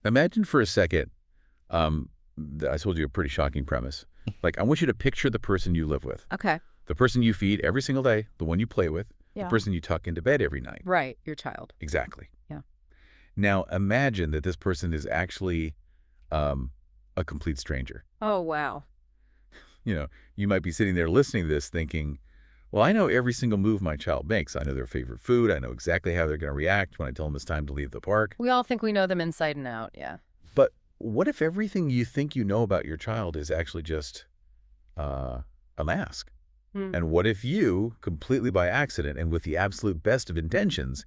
Imagine for a second, um, I told you a pretty shocking premise. Like, I want you to picture the person you live with, Okay. the person you feed every single day, the one you play with, the Yeah. person you tuck into bed every night. Right. Your child. Exactly. Yeah. Now, imagine that this person is actually um, a complete stranger. Oh, wow. You know, you might be sitting there listening to this thinking, well, I know every single move my child makes. I know their favorite food. I know exactly how they're going to react when I tell them it's time to leave the park. We all think we know them inside and out. Yeah. But what if everything you think you know about your child is actually just a mask? Hmm. And what if you, completely by accident and with the absolute best of intentions,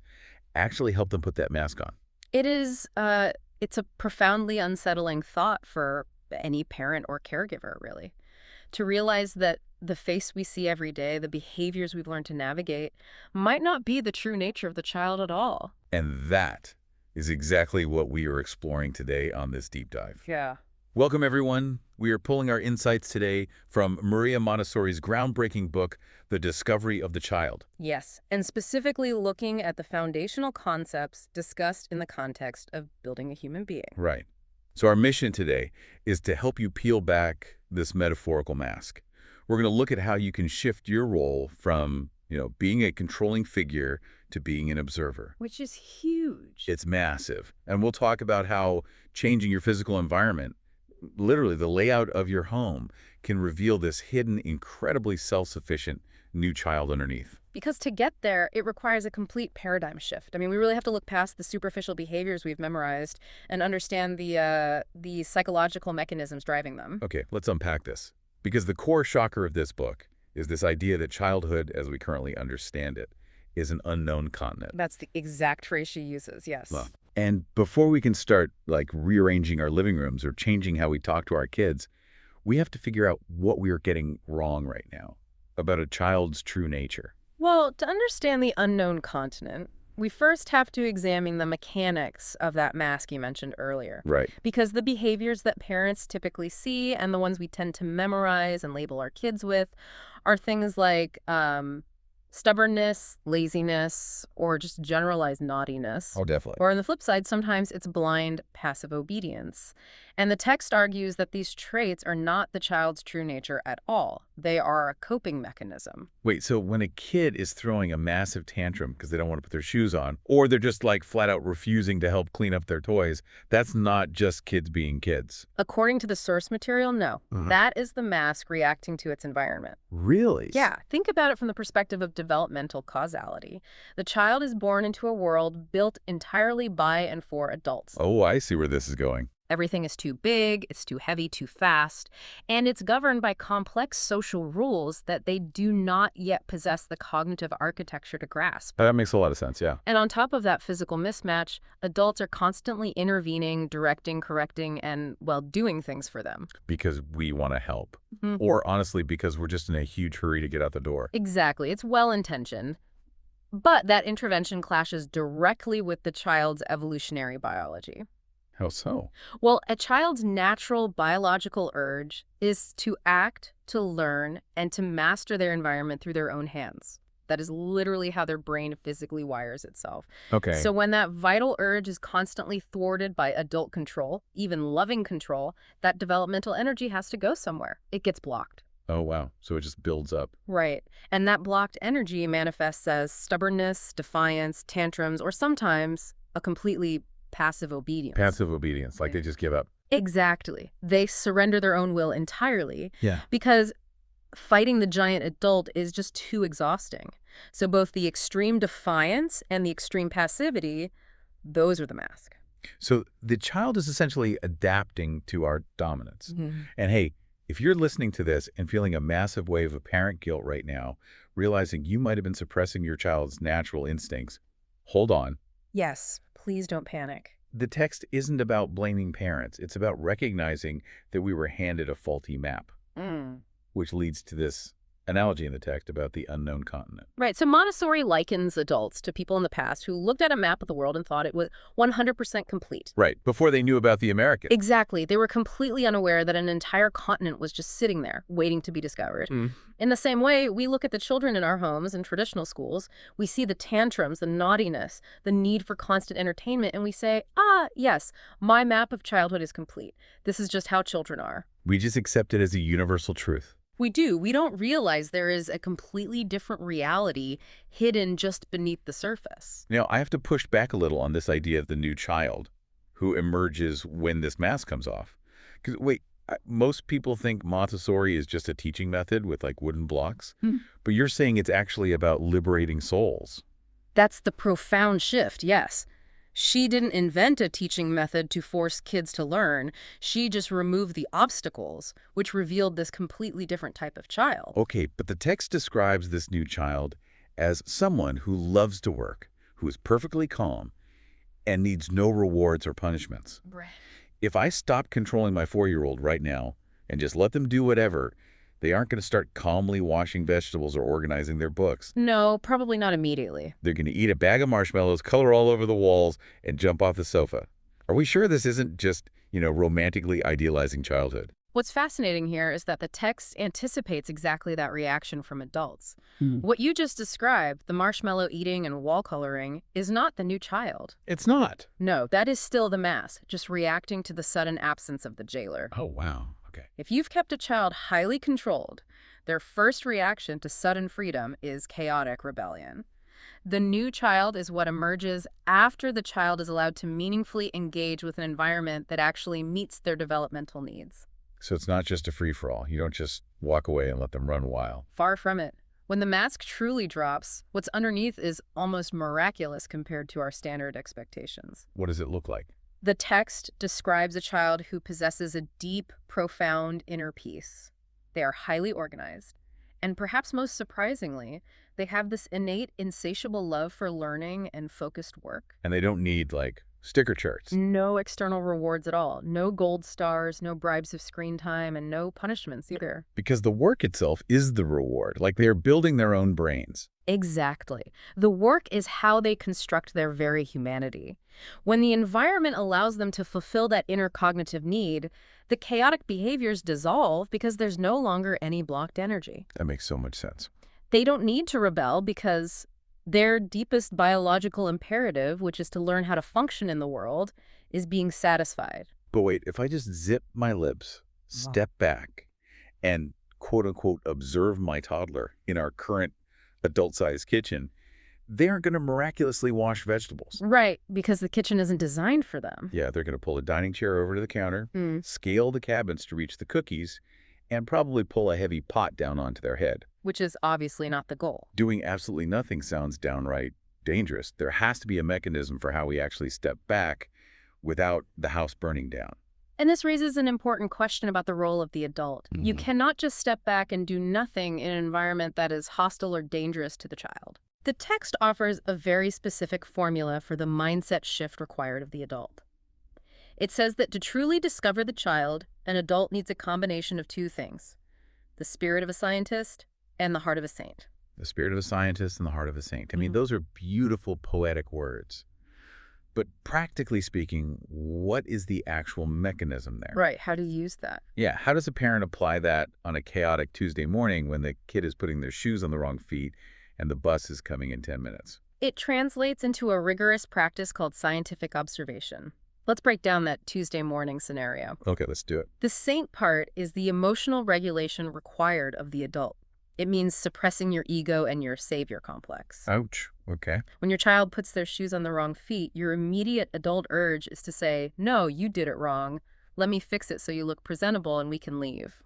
actually help them put that mask on? It is, it's a profoundly unsettling thought for any parent or caregiver, really. To realize that the face we see every day, the behaviors we've learned to navigate, might not be the true nature of the child at all. And that is exactly what we are exploring today on this deep dive. Yeah. Welcome, everyone. We are pulling our insights today from Maria Montessori's groundbreaking book, The Discovery of the Child. Yes, and specifically looking at the foundational concepts discussed in the context of building a human being. Right. So our mission today is to help you peel back this metaphorical mask. We're going to look at how you can shift your role from, being a controlling figure to being an observer. Which is huge. It's massive. And we'll talk about how changing your physical environment, literally the layout of your home, can reveal this hidden, incredibly self-sufficient new child underneath. Because to get there, it requires a complete paradigm shift. I mean, we really have to look past the superficial behaviors we've memorized and understand the psychological mechanisms driving them. Okay, let's unpack this. Because the core shocker of this book is this idea that childhood, as we currently understand it, is an unknown continent. That's the exact phrase she uses, yes. Well, and before we can start, rearranging our living rooms or changing how we talk to our kids, we have to figure out what we are getting wrong right now about a child's true nature. Well, to understand the unknown continent, we first have to examine the mechanics of that mask you mentioned earlier. Right. Because the behaviors that parents typically see and the ones we tend to memorize and label our kids with are things like stubbornness, laziness, or just generalized naughtiness. Oh, definitely. Or on the flip side, sometimes it's blind, passive obedience. And the text argues that these traits are not the child's true nature at all. They are a coping mechanism. Wait, so when a kid is throwing a massive tantrum because they don't want to put their shoes on, or they're just flat out refusing to help clean up their toys, that's not just kids being kids. According to the source material, no. That is the mask reacting to its environment. Really? Yeah, think about it from the perspective of developmental causality. The child is born into a world built entirely by and for adults. Oh, I see where this is going. Everything is too big, it's too heavy, too fast, and it's governed by complex social rules that they do not yet possess the cognitive architecture to grasp. That makes a lot of sense, yeah. And on top of that physical mismatch, adults are constantly intervening, directing, correcting, and, well, doing things for them. Because we want to help. Mhm. Or honestly, because we're just in a huge hurry to get out the door. Exactly. It's well-intentioned. But that intervention clashes directly with the child's evolutionary biology. How so? Well, a child's natural biological urge is to act, to learn, and to master their environment through their own hands. That is literally how their brain physically wires itself. Okay. So when that vital urge is constantly thwarted by adult control, even loving control, that developmental energy has to go somewhere. It gets blocked. Oh, wow. So it just builds up. Right. And that blocked energy manifests as stubbornness, defiance, tantrums, or sometimes a completely passive obedience. Passive obedience, they just give up. Exactly. They surrender their own will entirely. Yeah. Because fighting the giant adult is just too exhausting. So both the extreme defiance and the extreme passivity, those are the mask. So the child is essentially adapting to our dominance. And hey, if you're listening to this and feeling a massive wave of parent guilt right now, realizing you might have been suppressing your child's natural instincts, hold on. Yes, please don't panic. The text isn't about blaming parents. It's about recognizing that we were handed a faulty map, which leads to this analogy in the text about the unknown continent. Right. So Montessori likens adults to people in the past who looked at a map of the world and thought it was 100% complete. Right, before they knew about the Americas. Exactly. They were completely unaware that an entire continent was just sitting there, waiting to be discovered. In the same way, we look at the children in our homes and traditional schools, we see the tantrums, the naughtiness, the need for constant entertainment, and we say, yes, my map of childhood is complete. This is just how children are. We just accept it as a universal truth. We do. We don't realize there is a completely different reality hidden just beneath the surface. Now, I have to push back a little on this idea of the new child who emerges when this mask comes off. Because, wait, most people think Montessori is just a teaching method with, like, wooden blocks. But you're saying it's actually about liberating souls. That's the profound shift, yes. She didn't invent a teaching method to force kids to learn. She just removed the obstacles, which revealed this completely different type of child. Okay, but the text describes this new child as someone who loves to work, who is perfectly calm, and needs no rewards or punishments. Right. If I stop controlling my 4-year-old right now and just let them do whatever, they aren't going to start calmly washing vegetables or organizing their books. No, probably not immediately. They're going to eat a bag of marshmallows, color all over the walls, and jump off the sofa. Are we sure this isn't just, romantically idealizing childhood? What's fascinating here is that the text anticipates exactly that reaction from adults. What you just described, the marshmallow eating and wall coloring, is not the new child. It's not. No, that is still the mask, just reacting to the sudden absence of the jailer. Oh, wow. Okay. If you've kept a child highly controlled, their first reaction to sudden freedom is chaotic rebellion. The new child is what emerges after the child is allowed to meaningfully engage with an environment that actually meets their developmental needs. So it's not just a free-for-all. You don't just walk away and let them run wild. Far from it. When the mask truly drops, what's underneath is almost miraculous compared to our standard expectations. What does it look like? The text describes a child who possesses a deep, profound inner peace. They are highly organized. And perhaps most surprisingly, they have this innate, insatiable love for learning and focused work. And they don't need, sticker charts. No external rewards at all. No gold stars, no bribes of screen time, and no punishments either. Because the work itself is the reward. Like they're building their own brains. Exactly. The work is how they construct their very humanity. When the environment allows them to fulfill that inner cognitive need, the chaotic behaviors dissolve because there's no longer any blocked energy. That makes so much sense. They don't need to rebel because their deepest biological imperative, which is to learn how to function in the world, is being satisfied. But wait, if I just zip my lips, step back, and quote-unquote observe my toddler in our current adult-sized kitchen, they aren't going to miraculously wash vegetables. Right, because the kitchen isn't designed for them. Yeah, they're going to pull a dining chair over to the counter, scale the cabinets to reach the cookies, and probably pull a heavy pot down onto their head. Which is obviously not the goal. Doing absolutely nothing sounds downright dangerous. There has to be a mechanism for how we actually step back without the house burning down. And this raises an important question about the role of the adult. You cannot just step back and do nothing in an environment that is hostile or dangerous to the child. The text offers a very specific formula for the mindset shift required of the adult. It says that to truly discover the child, an adult needs a combination of two things: the spirit of a scientist and the heart of a saint. The spirit of a scientist and the heart of a saint. I mean, those are beautiful poetic words. But practically speaking, what is the actual mechanism there? Right. How do you use that? Yeah. How does a parent apply that on a chaotic Tuesday morning when the kid is putting their shoes on the wrong feet and the bus is coming in 10 minutes? It translates into a rigorous practice called scientific observation. Let's break down that Tuesday morning scenario. Okay, let's do it. The saint part is the emotional regulation required of the adult. It means suppressing your ego and your savior complex. Ouch. Okay. When your child puts their shoes on the wrong feet, your immediate adult urge is to say, "No, you did it wrong. Let me fix it so you look presentable and we can leave."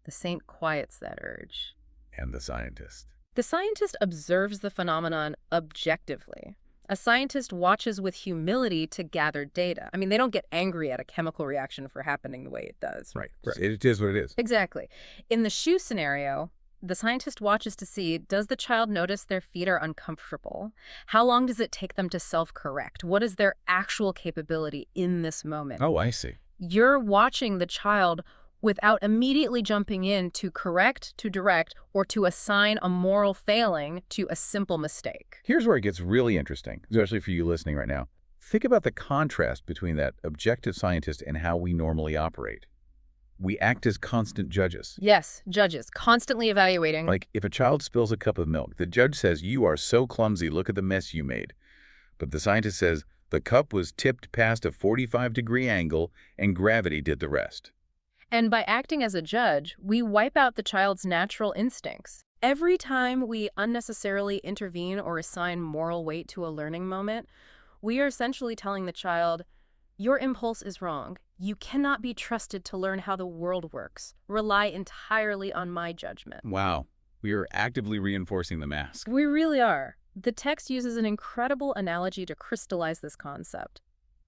The saint quiets that urge. And the scientist. The scientist observes the phenomenon objectively. A scientist watches with humility to gather data. I mean, they don't get angry at a chemical reaction for happening the way it does. Right. It is what it is. Exactly. In the shoe scenario, the scientist watches to see, does the child notice their feet are uncomfortable? How long does it take them to self-correct? What is their actual capability in this moment? Oh, I see. You're watching the child without immediately jumping in to correct, to direct, or to assign a moral failing to a simple mistake. Here's where it gets really interesting, especially for you listening right now. Think about the contrast between that objective scientist and how we normally operate. We act as constant judges. Yes, judges, constantly evaluating. Like, if a child spills a cup of milk, the judge says, "You are so clumsy, look at the mess you made." But the scientist says, "The cup was tipped past a 45-degree angle, and gravity did the rest." And by acting as a judge, we wipe out the child's natural instincts. Every time we unnecessarily intervene or assign moral weight to a learning moment, we are essentially telling the child, your impulse is wrong. You cannot be trusted to learn how the world works. Rely entirely on my judgment. Wow. We are actively reinforcing the mask. We really are. The text uses an incredible analogy to crystallize this concept.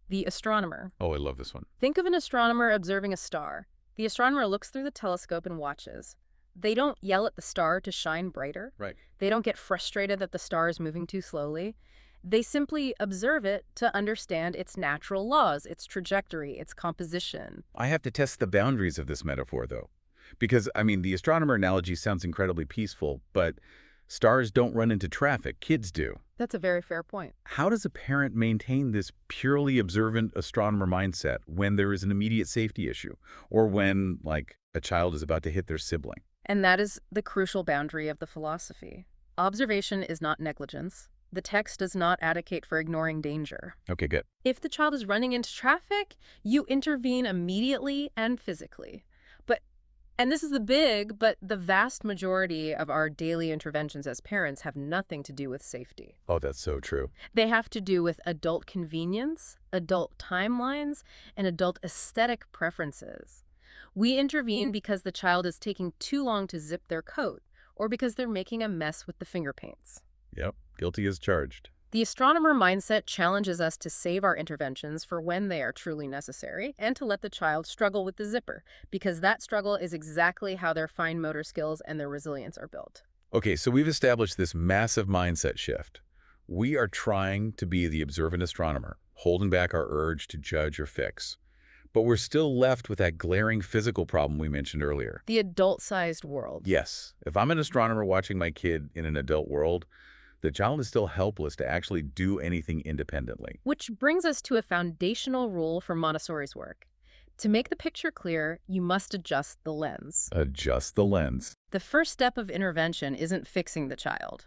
The astronomer. Oh, I love this one. Think of an astronomer observing a star. The astronomer looks through the telescope and watches. They don't yell at the star to shine brighter. Right. They don't get frustrated that the star is moving too slowly. They simply observe it to understand its natural laws, its trajectory, its composition. I have to test the boundaries of this metaphor, though. Because, I mean, the astronomer analogy sounds incredibly peaceful, but stars don't run into traffic. Kids do. That's a very fair point. How does a parent maintain this purely observant astronomer mindset when there is an immediate safety issue, or when, like, a child is about to hit their sibling? And that is the crucial boundary of the philosophy. Observation is not negligence. The text does not advocate for ignoring danger. Okay, good. If the child is running into traffic, you intervene immediately and physically. And this is but the vast majority of our daily interventions as parents have nothing to do with safety. Oh, that's so true. They have to do with adult convenience, adult timelines, and adult aesthetic preferences. We intervene because the child is taking too long to zip their coat, or because they're making a mess with the finger paints. Yep, guilty as charged. The astronomer mindset challenges us to save our interventions for when they are truly necessary and to let the child struggle with the zipper, because that struggle is exactly how their fine motor skills and their resilience are built. Okay, so we've established this massive mindset shift. We are trying to be the observant astronomer, holding back our urge to judge or fix. But we're still left with that glaring physical problem we mentioned earlier. The adult-sized world. Yes, if I'm an astronomer watching my kid in an adult world, the child is still helpless to actually do anything independently. Which brings us to a foundational rule for Montessori's work. To make the picture clear, you must adjust the lens. Adjust the lens. The first step of intervention isn't fixing the child.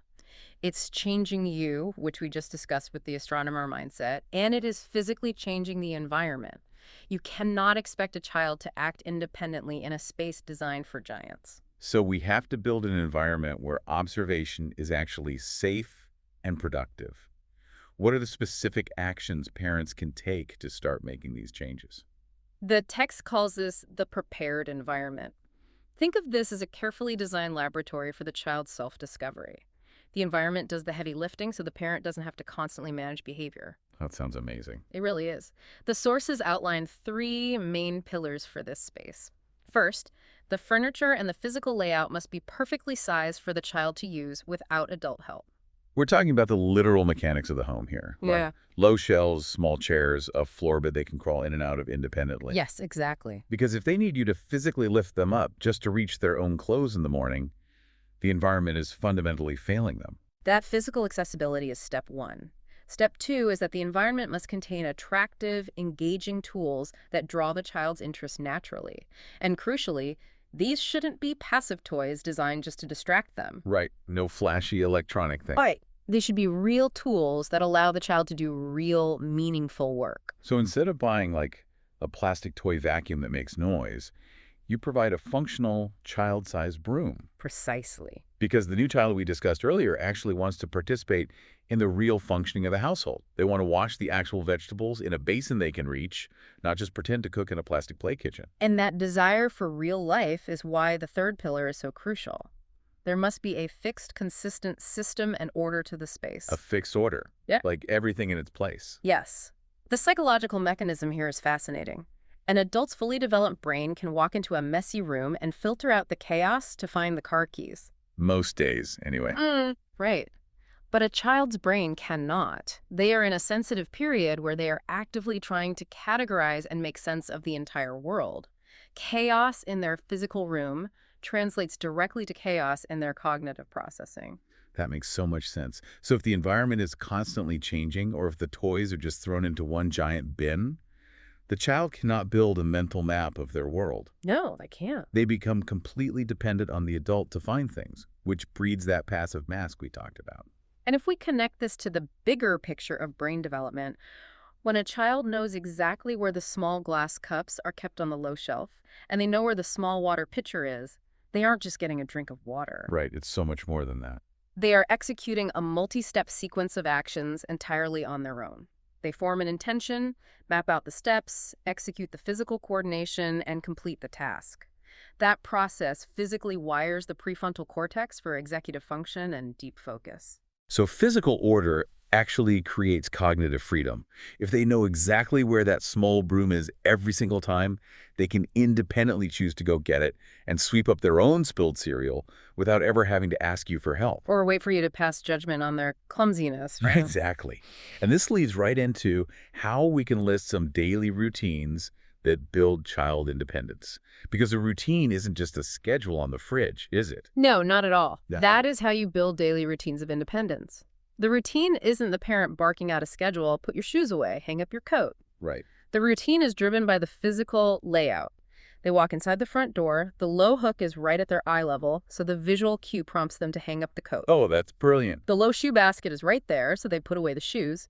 It's changing you, which we just discussed with the astronomer mindset, and it is physically changing the environment. You cannot expect a child to act independently in a space designed for giants. So we have to build an environment where observation is actually safe and productive. What are the specific actions parents can take to start making these changes? The text calls this the prepared environment. Think of this as a carefully designed laboratory for the child's self-discovery. The environment does the heavy lifting so the parent doesn't have to constantly manage behavior. That sounds amazing. It really is. The sources outline 3 main pillars for this space. First, the furniture and the physical layout must be perfectly sized for the child to use without adult help. We're talking about the literal mechanics of the home here. Yeah. Like low shelves, small chairs, a floor bed they can crawl in and out of independently. Yes, exactly. Because if they need you to physically lift them up just to reach their own clothes in the morning, the environment is fundamentally failing them. That physical accessibility is step 1. Step 2 is that the environment must contain attractive, engaging tools that draw the child's interest naturally. And crucially, these shouldn't be passive toys designed just to distract them. Right. No flashy electronic thing. Right. They should be real tools that allow the child to do real, meaningful work. So instead of buying like a plastic toy vacuum that makes noise, you provide a functional child-sized broom. Precisely. Because the new child we discussed earlier actually wants to participate in the real functioning of the household. They want to wash the actual vegetables in a basin they can reach, not just pretend to cook in a plastic play kitchen. And that desire for real life is why the third pillar is so crucial. There must be a fixed, consistent system and order to the space. A fixed order. Yeah. Like everything in its place. Yes. The psychological mechanism here is fascinating. An adult's fully developed brain can walk into a messy room and filter out the chaos to find the car keys. Most days, anyway. Right. But a child's brain cannot. They are in a sensitive period where they are actively trying to categorize and make sense of the entire world. Chaos in their physical room translates directly to chaos in their cognitive processing. That makes so much sense. So if the environment is constantly changing, or if the toys are just thrown into one giant bin, the child cannot build a mental map of their world. No, they can't. They become completely dependent on the adult to find things, which breeds that passive mask we talked about. And if we connect this to the bigger picture of brain development, when a child knows exactly where the small glass cups are kept on the low shelf, and they know where the small water pitcher is, they aren't just getting a drink of water. Right, it's so much more than that. They are executing a multi-step sequence of actions entirely on their own. They form an intention, map out the steps, execute the physical coordination, and complete the task. That process physically wires the prefrontal cortex for executive function and deep focus. So physical order actually creates cognitive freedom. If they know exactly where that small broom is every single time, they can independently choose to go get it and sweep up their own spilled cereal without ever having to ask you for help. Or wait for you to pass judgment on their clumsiness, right? Exactly. And this leads right into how we can list some daily routines that build child independence. Because a routine isn't just a schedule on the fridge, is it? No, not at all. No. That is how you build daily routines of independence. The routine isn't the parent barking out a schedule, put your shoes away, hang up your coat. Right. The routine is driven by the physical layout. They walk inside the front door, the low hook is right at their eye level, so the visual cue prompts them to hang up the coat. Oh, that's brilliant. The low shoe basket is right there, so they put away the shoes.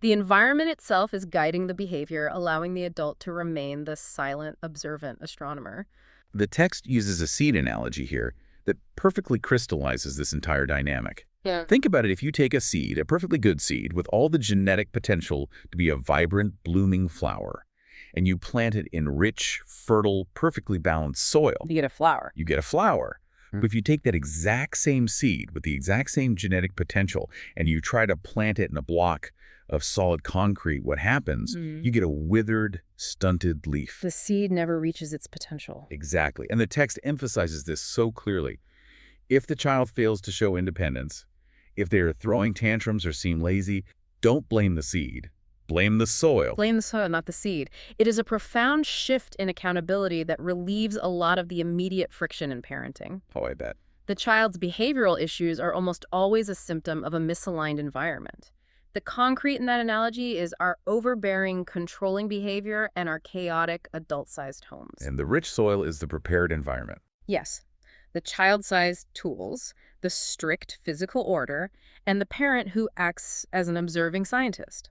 The environment itself is guiding the behavior, allowing the adult to remain the silent, observant astronomer. The text uses a seed analogy here that perfectly crystallizes this entire dynamic. Yeah. Think about it. If you take a seed, a perfectly good seed, with all the genetic potential to be a vibrant, blooming flower, and you plant it in rich, fertile, perfectly balanced soil, You get a flower. you get a flower. But if you take that exact same seed with the exact same genetic potential and you try to plant it in a block of solid concrete, what happens? You get a withered, stunted leaf. The seed never reaches its potential. Exactly. And the text emphasizes this so clearly. If the child fails to show independence, if they are throwing tantrums or seem lazy, don't blame the seed. Blame the soil. Blame the soil, not the seed. It is a profound shift in accountability that relieves a lot of the immediate friction in parenting. Oh, I bet. The child's behavioral issues are almost always a symptom of a misaligned environment. The concrete in that analogy is our overbearing, controlling behavior and our chaotic, adult-sized homes. And the rich soil is the prepared environment. Yes, the child-sized tools, the strict physical order, and the parent who acts as an observing scientist.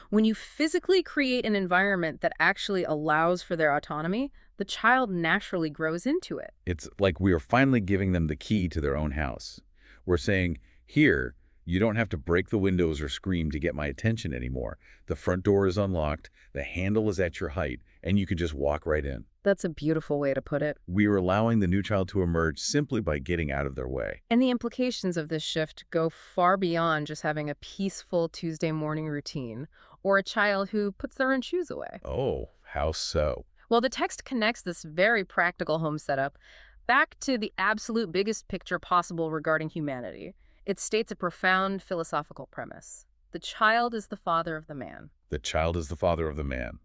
When you physically create an environment that actually allows for their autonomy, the child naturally grows into it. It's like we are finally giving them the key to their own house. We're saying, here, you don't have to break the windows or scream to get my attention anymore. The front door is unlocked, the handle is at your height, and you can just walk right in. That's a beautiful way to put it. We are allowing the new child to emerge simply by getting out of their way. And the implications of this shift go far beyond just having a peaceful Tuesday morning routine or a child who puts their own shoes away. Oh, how so? Well, the text connects this very practical home setup back to the absolute biggest picture possible regarding humanity. It states a profound philosophical premise. The child is the father of the man. The child is the father of the man,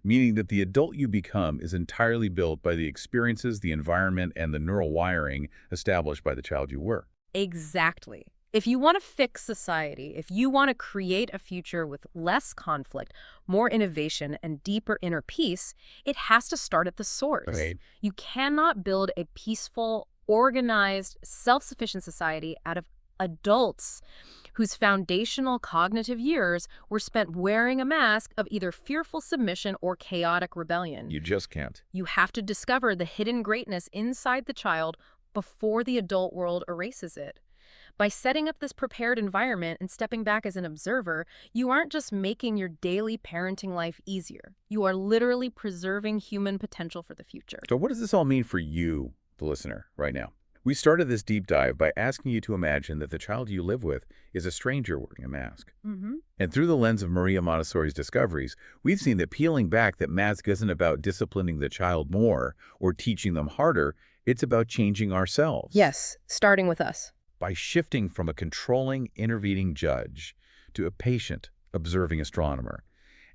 meaning that the adult you become is entirely built by the experiences, the environment, and the neural wiring established by the child you were. Exactly. If you want to fix society, if you want to create a future with less conflict, more innovation, and deeper inner peace, it has to start at the source. Right. You cannot build a peaceful, organized, self-sufficient society out of adults whose foundational cognitive years were spent wearing a mask of either fearful submission or chaotic rebellion. You just can't. You have to discover the hidden greatness inside the child before the adult world erases it. By setting up this prepared environment and stepping back as an observer, you aren't just making your daily parenting life easier. You are literally preserving human potential for the future. So what does this all mean for you, the listener, right now? We started this deep dive by asking you to imagine that the child you live with is a stranger wearing a mask. And through the lens of Maria Montessori's discoveries, we've seen that peeling back that mask isn't about disciplining the child more or teaching them harder. It's about changing ourselves. Yes, starting with us. By shifting from a controlling, intervening judge to a patient, observing astronomer.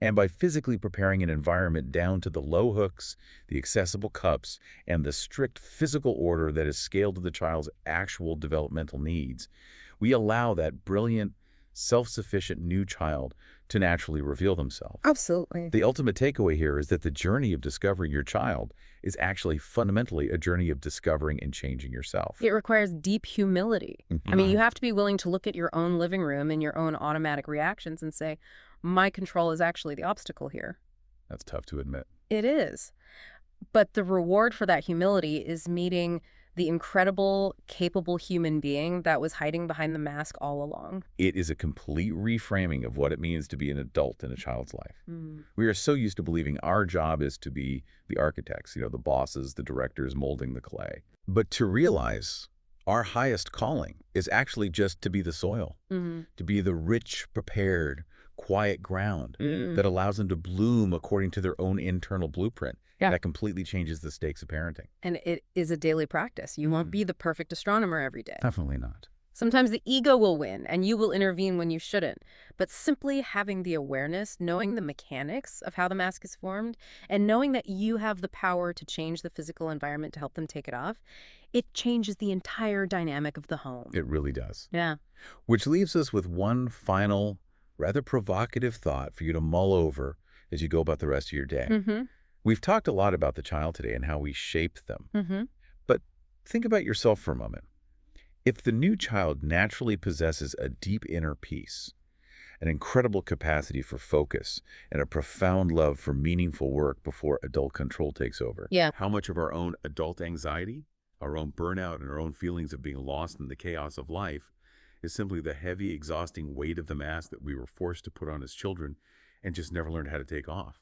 And by physically preparing an environment down to the low hooks, the accessible cups, and the strict physical order that is scaled to the child's actual developmental needs, we allow that brilliant, self-sufficient new child to naturally reveal themselves. Absolutely. The ultimate takeaway here is that the journey of discovering your child is actually fundamentally a journey of discovering and changing yourself. It requires deep humility. I mean, you have to be willing to look at your own living room and your own automatic reactions and say, my control is actually the obstacle here. That's tough to admit. It is. But the reward for that humility is meeting the incredible, capable human being that was hiding behind the mask all along. It is a complete reframing of what it means to be an adult in a child's life. We are so used to believing our job is to be the architects, the bosses, the directors molding the clay. But to realize our highest calling is actually just to be the soil, to be the rich, prepared, quiet ground that allows them to bloom according to their own internal blueprint. Yeah. That completely changes the stakes of parenting. And it is a daily practice. You won't be the perfect astronomer every day. Definitely not. Sometimes the ego will win, and you will intervene when you shouldn't. But simply having the awareness, knowing the mechanics of how the mask is formed, and knowing that you have the power to change the physical environment to help them take it off, it changes the entire dynamic of the home. It really does. Yeah. Which leaves us with one final, rather provocative thought for you to mull over as you go about the rest of your day. We've talked a lot about the child today and how we shape them. But think about yourself for a moment. If the new child naturally possesses a deep inner peace, an incredible capacity for focus, and a profound love for meaningful work before adult control takes over, how much of our own adult anxiety, our own burnout, and our own feelings of being lost in the chaos of life is simply the heavy, exhausting weight of the mask that we were forced to put on as children and just never learned how to take off?